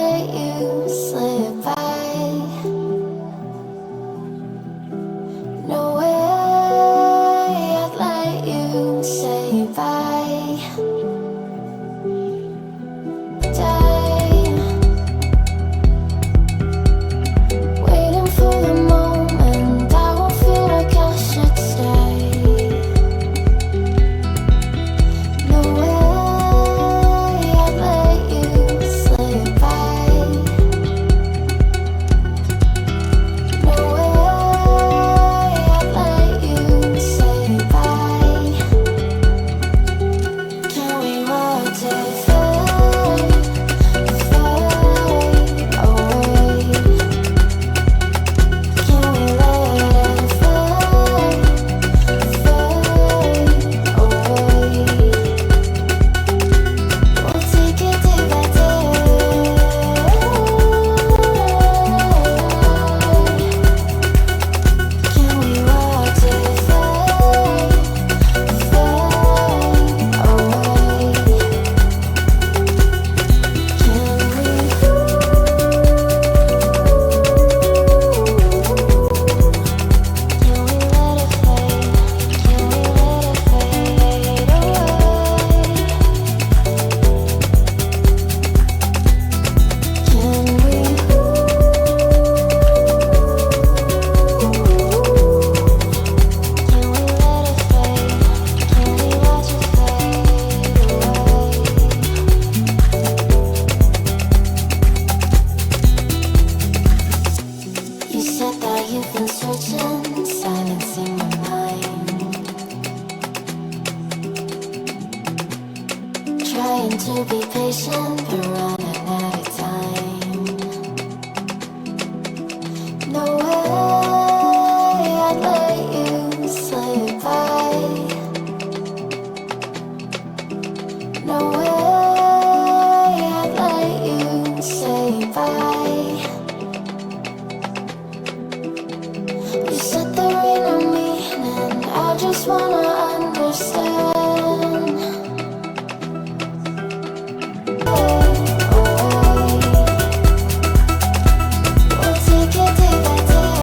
let you slip by. No way I'd let you say bye. Die, waiting for the moment I won't feel like I should stay. No way I'd let you slip by. No way I'd let you say bye. Can we watch it fade, fade away? Can we let it fade, fade away? We'll take it day by day. Can we watch it fade, fade away? You said that you've been searching, silencing my mind, trying to be patient but running out of time. No way I'd let you slip by. No way I'd let you say bye.